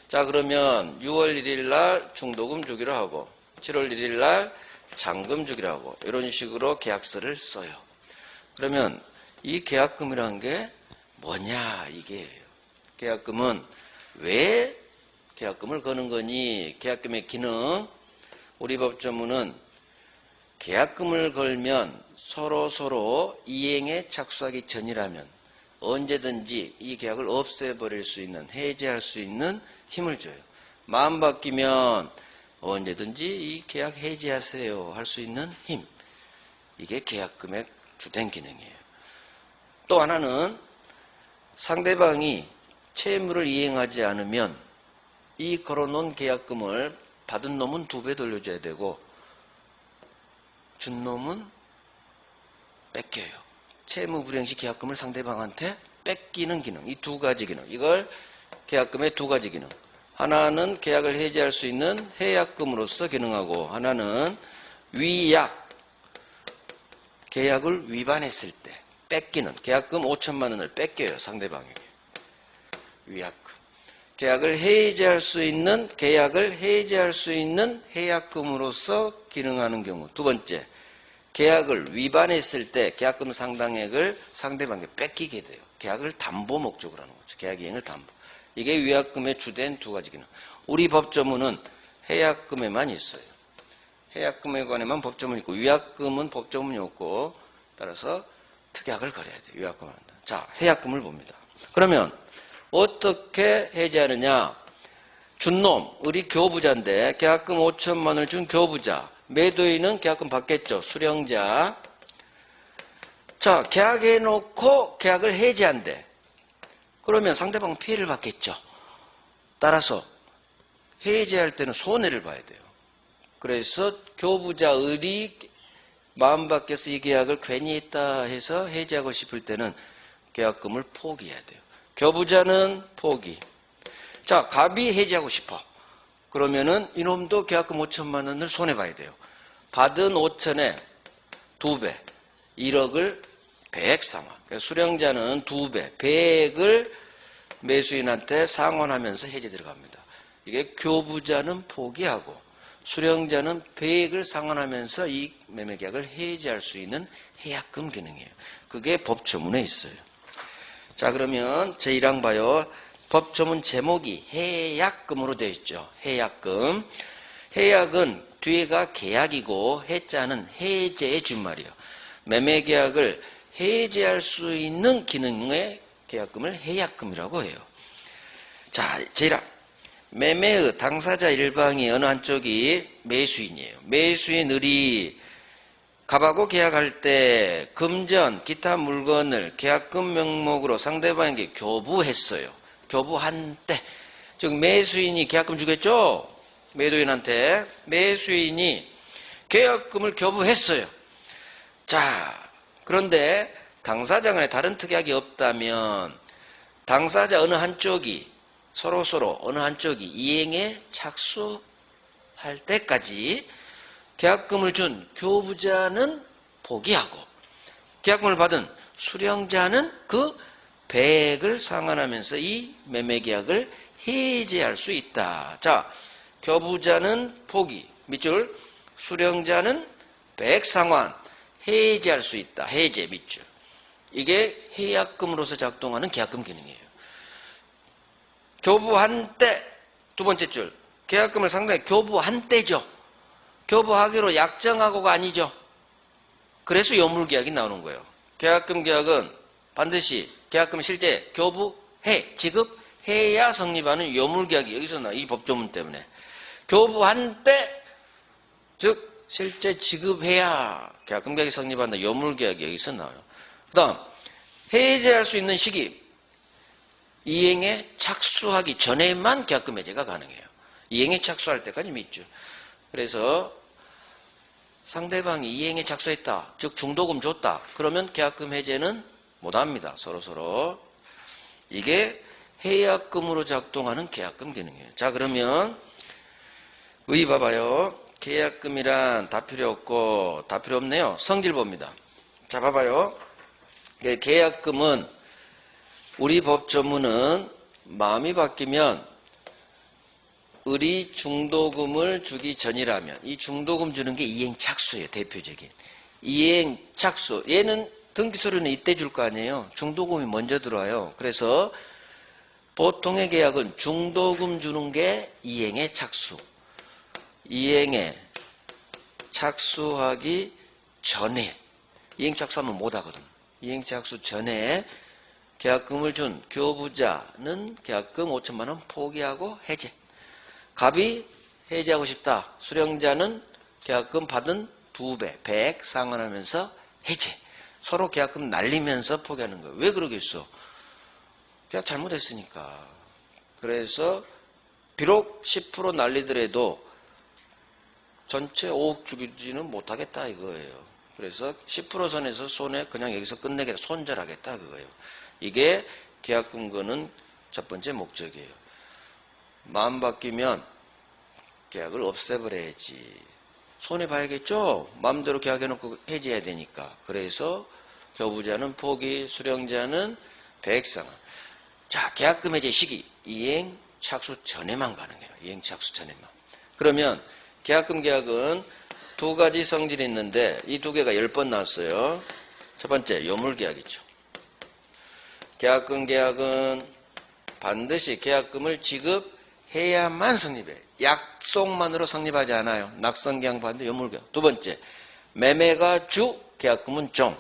S1: 자, 그러면 6월 1일 날 중도금 주기로 하고 7월 1일 날 잔금 주기로 하고 이런 식으로 계약서를 써요. 그러면 이 계약금이라는 게 뭐냐 이게예요. 계약금은 왜 계약금을 거는 거니? 계약금의 기능. 우리 법조문은 계약금을 걸면 서로 이행에 착수하기 전이라면 언제든지 이 계약을 없애버릴 수 있는, 해제할 수 있는 힘을 줘요. 마음 바뀌면 언제든지 이 계약 해지하세요 할 수 있는 힘. 이게 계약금의 주된 기능이에요. 또 하나는 상대방이 채무를 이행하지 않으면 이 걸어놓은 계약금을 받은 놈은 2배 돌려줘야 되고 준 놈은 뺏겨요. 채무 불이행 시 계약금을 상대방한테 뺏기는 기능. 이 2가지 기능. 이걸 계약금의 2가지 기능. 하나는 계약을 해지할 수 있는 해약금으로서 기능하고 하나는 위약. 계약을 위반했을 때 뺏기는 계약금 5천만 원을 뺏겨요. 상대방에게. 위약금. 계약을 해지할 수 있는 해약금으로서 기능하는 경우. 2번째. 계약을 위반했을 때 계약금 상당액을 상대방에게 뺏기게 돼요. 계약을 담보 목적으로 하는 거죠. 계약 이행을 담보. 이게 위약금의 주된 2가지 기능. 우리 법조문은 해약금에만 있어요. 해약금에 관해만 법조문이 있고 위약금은 법조문이 없고 따라서 특약을 걸어야 돼요. 위약금을 한다. 자, 해약금을 봅니다. 그러면 어떻게 해지하느냐? 준 놈, 우리 교부자인데 계약금 5천만 원을 준 교부자. 매도인은 계약금 받겠죠. 수령자. 자, 계약해놓고 계약을 해지한대. 그러면 상대방은 피해를 받겠죠. 따라서 해지할 때는 손해를 봐야 돼요. 그래서 교부자 을이 마음 바뀌어서 이 계약을 괜히 했다 해서 해지하고 싶을 때는 계약금을 포기해야 돼요. 교부자는 포기. 자, 갑이 해지하고 싶어. 그러면은 이놈도 계약금 5천만 원을 손해봐야 돼요. 받은 5천에 2배, 1억을 100 상환. 그러니까 수령자는 2배, 100을 매수인한테 상환하면서 해지 들어갑니다. 이게 교부자는 포기하고 수령자는 100을 상환하면서 이 매매계약을 해지할 수 있는 해약금 기능이에요. 그게 법조문에 있어요. 자, 그러면 제1항 봐요. 법조문 제목이 해약금으로 되어 있죠. 해약금. 해약은 뒤에가 계약이고 해자는 해제의 준말이에요. 매매계약을 해제할 수 있는 기능의 계약금을 해약금이라고 해요. 자, 제1항. 매매의 당사자 일방이 어느 한쪽이 매수인이에요. 매수인 을이 갑하고 계약할 때 금전, 기타 물건을 계약금 명목으로 상대방에게 교부했어요. 교부한 때. 즉 매수인이 계약금 주겠죠? 매도인한테 매수인이 계약금을 교부했어요. 자, 그런데 당사자 간에 다른 특약이 없다면 당사자 어느 한쪽이 서로 어느 한쪽이 이행에 착수할 때까지 계약금을 준 교부자는 포기하고 계약금을 받은 수령자는 그 배액을 상환하면서 이 매매계약을 해지할 수 있다. 자, 교부자는 포기, 밑줄, 수령자는 배액 상환, 해지할 수 있다. 해제, 밑줄. 이게 해약금으로서 작동하는 계약금 기능이에요. 교부한 때, 두 번째 줄, 계약금을 상당히 교부한 때죠. 교부하기로 약정하고가 아니죠. 그래서 요물계약이 나오는 거예요. 계약금 계약은 반드시 계약금 실제 교부해, 지급해야 성립하는 요물계약이 여기서 나와요. 이 법조문 때문에. 교부한 때, 즉 실제 지급해야 계약금 계약이 성립한다. 요물계약이 여기서 나와요. 그 다음 해제할 수 있는 시기, 이행에 착수하기 전에만 계약금 해제가 가능해요. 이행에 착수할 때까지 밑줄. 그래서 상대방이 이행에 착수했다, 즉 중도금 줬다, 그러면 계약금 해제는 못합니다. 서로. 이게 해약금으로 작동하는 계약금 기능이에요. 자, 그러면 의 봐봐요. 계약금이란 다 필요 없고 다 필요 없네요. 성질 봅니다. 자, 봐봐요. 계약금은 우리 법조문은 마음이 바뀌면 을이 중도금을 주기 전이라면, 이 중도금 주는 게 이행착수예요. 대표적인 이행착수. 얘는 등기서류는 이때 줄 거 아니에요. 중도금이 먼저 들어와요. 그래서 보통의 계약은 중도금 주는 게 이행의 착수, 이행에 착수하기 전에, 이행착수하면 못하거든. 이행착수 전에 계약금을 준 교부자는 계약금 5천만 원 포기하고 해제. 갑이 해제하고 싶다. 수령자는 계약금 받은 2배, 100 상환하면서 해제. 서로 계약금 날리면서 포기하는 거예요. 왜 그러겠어? 계약 잘못했으니까. 그래서 비록 10% 날리더라도 전체 5억 주기지는 못하겠다 이거예요. 그래서 10% 선에서 손해 그냥 여기서 끝내겠다. 손절하겠다 그거예요. 이게 계약금 거는 첫 번째 목적이에요. 마음 바뀌면 계약을 없애버려야지. 손해봐야겠죠? 마음대로 계약해놓고 해지해야 되니까. 그래서 교부자는 포기, 수령자는 배액상환. 자, 계약금 해제 시기, 이행 착수 전에만 가능해요. 이행 착수 전에만. 그러면 계약금 계약은 두 가지 성질이 있는데 이 두 개가 10번 나왔어요. 첫 번째, 요물계약이죠. 계약금 계약은 반드시 계약금을 지급해야만 성립해. 약속만으로 성립하지 않아요. 낙선계약 반대 요물계약. 두 번째, 매매가 주, 계약금은 종.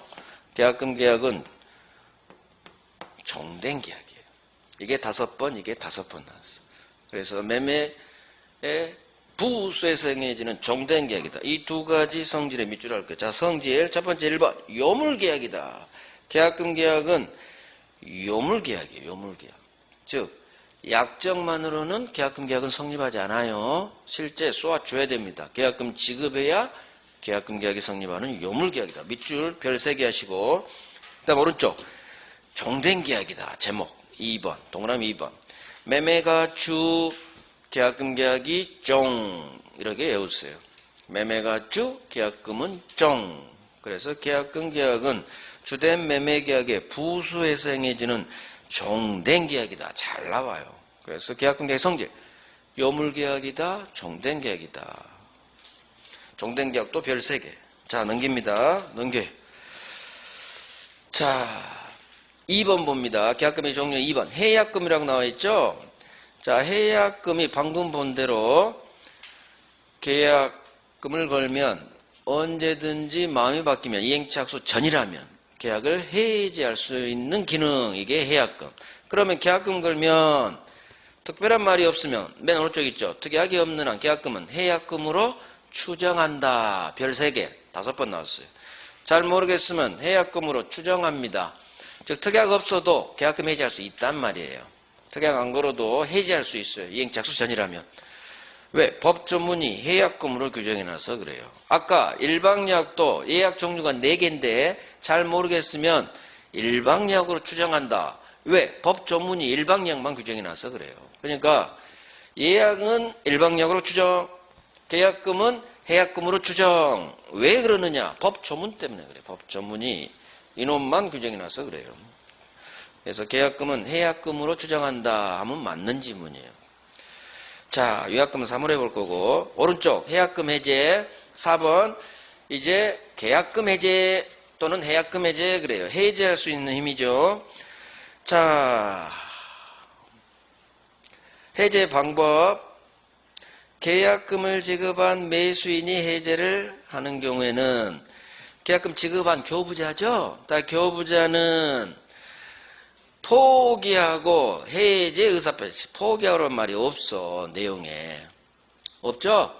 S1: 계약금 계약은 종된 계약이에요. 이게 5번, 이게 5번 나왔어. 그래서 매매의 부수에서 행해지는 종된 계약이다. 이 두 가지 성질의 밑줄 할 거예요. 자, 성질 첫 번째 1번 요물계약이다. 계약금 계약은 요물계약이에요. 요물계약. 즉 약정만으로는 계약금 계약은 성립하지 않아요. 실제 쏘아줘야 됩니다. 계약금 지급해야 계약금 계약이 성립하는 요물계약이다. 밑줄 별 3개 하시고, 그 다음 오른쪽 종된 계약이다. 제목 2번 동그라미 2번 매매가 주, 계약금 계약이 종. 이렇게 외우세요. 매매가 주, 계약금은 종. 그래서 계약금 계약은 주된 매매 계약의 부수에서 행해지는 종된 계약이다. 잘 나와요. 그래서 계약금 계약 성질 요물계약이다. 종된 계약이다. 종된 계약도 별 3개. 자, 넘깁니다. 넘겨요. 자, 2번 봅니다. 계약금의 종류 2번 해약금이라고 나와 있죠. 자, 해약금이 방금 본 대로 계약금을 걸면 언제든지 마음이 바뀌면 이행착수 전이라면 계약을 해지할 수 있는 기능, 이게 해약금. 그러면 계약금 걸면 특별한 말이 없으면 맨 오른쪽 있죠. 특약이 없는 한 계약금은 해약금으로 추정한다. 별 3개, 5번 나왔어요. 잘 모르겠으면 해약금으로 추정합니다. 즉 특약 없어도 계약금 해지할 수 있단 말이에요. 특약 안 걸어도 해지할 수 있어요. 이행착수 전이라면. 왜? 법 조문이 해약금으로 규정해놔서 그래요. 아까 일방약도 예약 종류가 4개인데 잘 모르겠으면 일방약으로 추정한다. 왜? 법 조문이 일방약만 규정해놔서 그래요. 그러니까 예약은 일방약으로 추정, 계약금은 해약금으로 추정. 왜 그러느냐? 법 조문 때문에 그래요. 법 조문이 이놈만 규정해놔서 그래요. 그래서 계약금은 해약금으로 추정한다 하면 맞는 지문이에요. 자, 위약금은 3월 해볼 거고, 오른쪽 해약금 해제 4번 이제 계약금 해제 또는 해약금 해제 그래요. 해제할 수 있는 힘이죠. 자, 해제 방법. 계약금을 지급한 매수인이 해제를 하는 경우에는 계약금 지급한 교부자죠. 교부자는 포기하고 해제 의사표시. 포기하라는 말이 없어. 내용에. 없죠?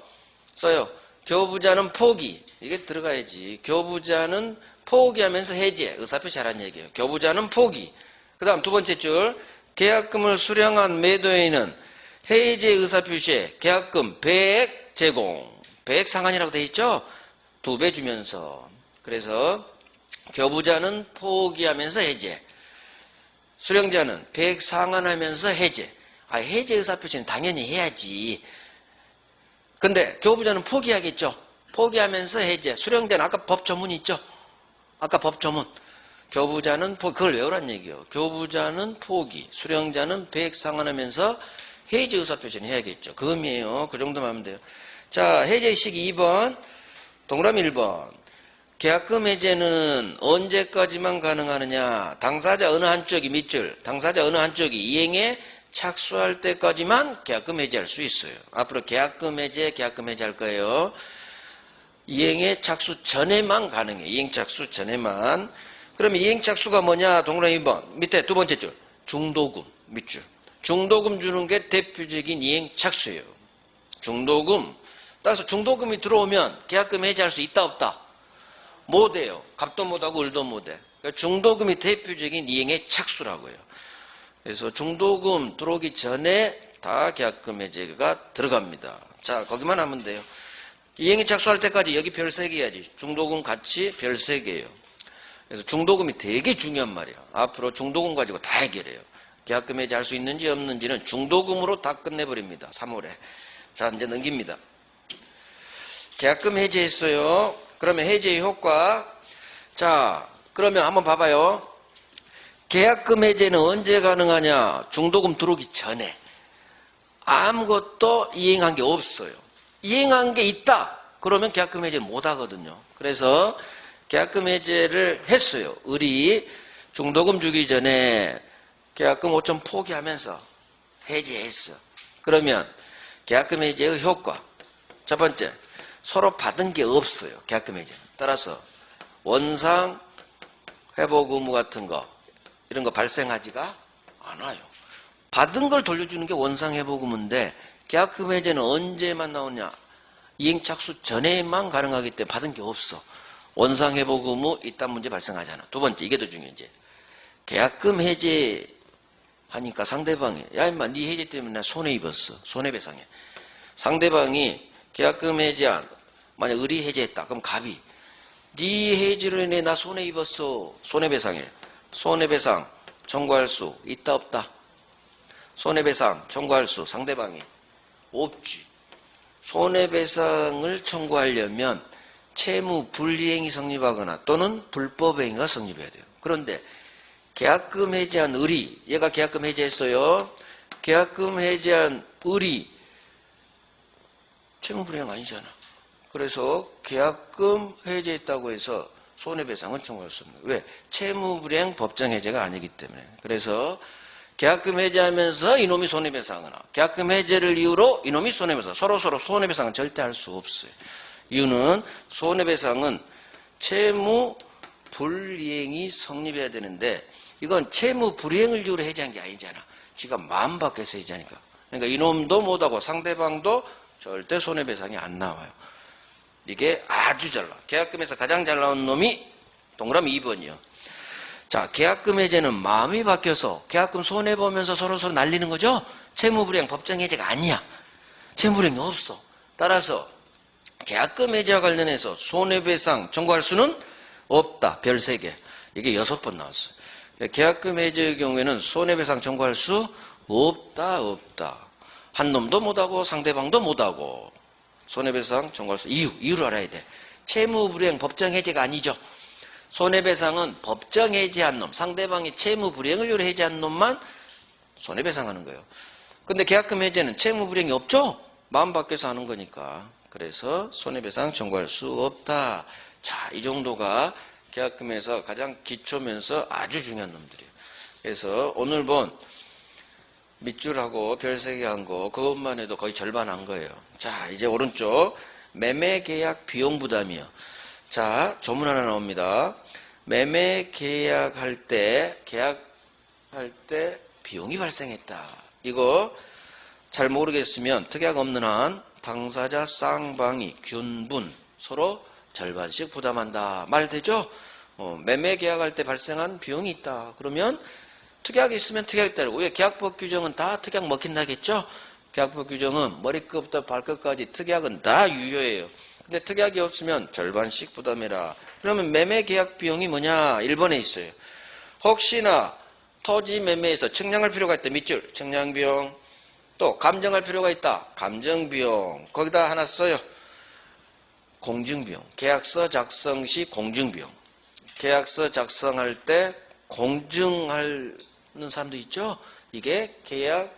S1: 써요. 교부자는 포기. 이게 들어가야지. 교부자는 포기하면서 해제. 의사표시 하라는 얘기예요. 교부자는 포기. 그 다음 두 번째 줄. 계약금을 수령한 매도인은 해제 의사표시에 계약금 100 제공. 100 상한이라고 돼 있죠? 2배 주면서. 그래서 교부자는 포기하면서 해제. 수령자는 100 상환하면서 해제. 해제 의사표시는 당연히 해야지. 근데 교부자는 포기하겠죠. 포기하면서 해제. 수령자는 아까 법조문 있죠. 아까 법조문. 교부자는 포기. 그걸 외우란 얘기예요. 교부자는 포기. 수령자는 100 상환하면서 해제 의사표시는 해야겠죠. 그 의미예요. 그 정도만 하면 돼요. 자, 해제식 2번. 동그라미 1번. 계약금 해제는 언제까지만 가능하느냐? 당사자 어느 한쪽이 밑줄, 당사자 어느 한쪽이 이행에 착수할 때까지만 계약금 해제할 수 있어요. 앞으로 계약금 해제할 거예요. 이행에 착수 전에만 가능해. 이행 착수 전에만. 그러면 이행 착수가 뭐냐? 동그라미 2번. 밑에 두 번째 줄. 중도금, 밑줄. 중도금 주는 게 대표적인 이행 착수예요. 중도금. 따라서 중도금이 들어오면 계약금 해제할 수 있다, 없다? 못해요. 값도 못하고 을도 못해. 그러니까 중도금이 대표적인 이행의 착수라고요. 그래서 중도금 들어오기 전에 다 계약금 해제가 들어갑니다. 자, 거기만 하면 돼요. 이행에 착수할 때까지 여기 별 3개 해야지. 중도금 같이 별 3개예요. 그래서 중도금이 되게 중요한 말이야. 앞으로 중도금 가지고 다 해결해요. 계약금 해제할 수 있는지 없는지는 중도금으로 다 끝내버립니다. 3월에. 자, 이제 넘깁니다. 계약금 해제했어요. 그러면 해제의 효과. 자, 그러면 한번 봐봐요. 계약금 해제는 언제 가능하냐? 중도금 들어오기 전에. 아무것도 이행한 게 없어요. 이행한 게 있다. 그러면 계약금 해제를 못 하거든요. 그래서 계약금 해제를 했어요. 을이 중도금 주기 전에 계약금 5천 포기하면서 해제했어. 그러면 계약금 해제의 효과. 첫 번째. 서로 받은 게 없어요. 계약금 해제는. 따라서 원상 회복 의무 같은 거 이런 거 발생하지가 않아요. 받은 걸 돌려주는 게 원상 회복 의무인데 계약금 해제는 언제만 나오냐? 이행 착수 전에만 가능하기 때문에 받은 게 없어. 원상 회복 의무 이딴 문제 발생하잖아. 두 번째 이게 더 중요해. 계약금 해제 하니까 상대방이 야 임마 네 해제 때문에 나 손해 입었어. 손해배상해. 상대방이 계약금 해제한 만약 을이 해제했다. 그럼 갑이 네 해지로 인해 나 손해 입었어. 손해배상해. 손해배상 청구할 수 있다 없다? 손해배상 청구할 수 상대방이 없지. 손해배상을 청구하려면 채무 불이행이 성립하거나 또는 불법행위가 성립해야 돼요. 그런데 계약금 해제한 을이 얘가 계약금 해제했어요. 계약금 해제한 을이 채무 불이행 아니잖아. 그래서 계약금 해제했다고 해서 손해배상은 청구할 수 없는 거예요. 왜? 채무불이행 법정 해제가 아니기 때문에. 그래서 계약금 해제하면서 이놈이 손해배상을 하고 계약금 해제를 이유로 이놈이 손해배상. 서로 손해배상은 절대 할 수 없어요. 이유는 손해배상은 채무불이행이 성립해야 되는데 이건 채무불이행을 이유로 해제한 게 아니잖아. 지가 마음 밖에서 해제하니까. 그러니까 이놈도 못하고 상대방도 절대 손해배상이 안 나와요. 이게 아주 잘 나와. 계약금에서 가장 잘 나온 놈이 동그라미 2번이요. 자, 계약금 해제는 마음이 바뀌어서 계약금 손해보면서 서로 날리는 거죠? 채무불이행 법정 해제가 아니야. 채무불이행이 없어. 따라서 계약금 해지와 관련해서 손해배상 청구할 수는 없다. 별 3개. 이게 6번 나왔어요. 계약금 해지의 경우에는 손해배상 청구할 수 없다. 한 놈도 못하고 상대방도 못하고 손해배상 청구할 수. 이유를 알아야 돼. 채무불이행 법정해지가 아니죠. 손해배상은 법정해지한 놈, 상대방이 채무불이행을 해지한 놈만 손해배상하는 거예요. 근데 계약금 해지는 채무불이행이 없죠? 마음 바뀌어서 하는 거니까. 그래서 손해배상 청구할 수 없다. 자, 이 정도가 계약금에서 가장 기초면서 아주 중요한 놈들이에요. 그래서 오늘 본 밑줄하고 별 3개 한 거 그것만 해도 거의 절반 한 거예요. 자, 이제 오른쪽 매매계약 비용 부담이요. 자, 조문 하나 나옵니다. 매매계약할 때 비용이 발생했다. 이거 잘 모르겠으면 특약 없는 한 당사자 쌍방이 균분 서로 절반씩 부담한다. 말 되죠? 매매 계약할 때 발생한 비용이 있다. 그러면 특약이 있으면 특약이 따르고 왜 계약법 규정은 다 특약 먹힌다겠죠? 계약법 규정은 머리끝부터 발끝까지 특약은 다 유효해요. 근데 특약이 없으면 절반씩 부담해라. 그러면 매매 계약 비용이 뭐냐? 1번에 있어요. 혹시나 토지 매매에서 측량할 필요가 있다. 밑줄 측량비용. 또 감정할 필요가 있다. 감정비용. 거기다 하나 써요. 공증비용. 계약서 작성 시 공증비용. 계약서 작성할 때 공증하는 사람도 있죠. 이게 계약할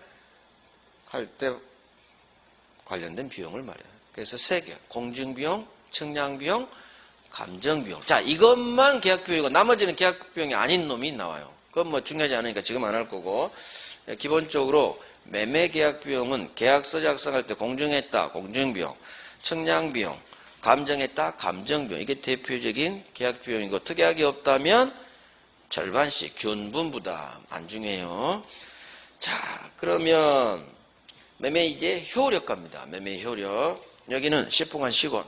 S1: 때 관련된 비용을 말해요. 그래서 3개. 공증비용, 측량비용, 감정비용. 자, 이것만 계약비용이고 나머지는 계약비용이 아닌 놈이 나와요. 그건 뭐 중요하지 않으니까 지금 안 할 거고. 기본적으로 매매계약비용은 계약서 작성할 때 공증했다. 공증비용. 측량비용. 감정했다. 감정비용. 이게 대표적인 계약비용이고 특약이 없다면 절반씩 균분부담. 안 중요해요. 자, 그러면 매매 이제 효력가입니다. 매매 효력. 여기는 10분간 쉬고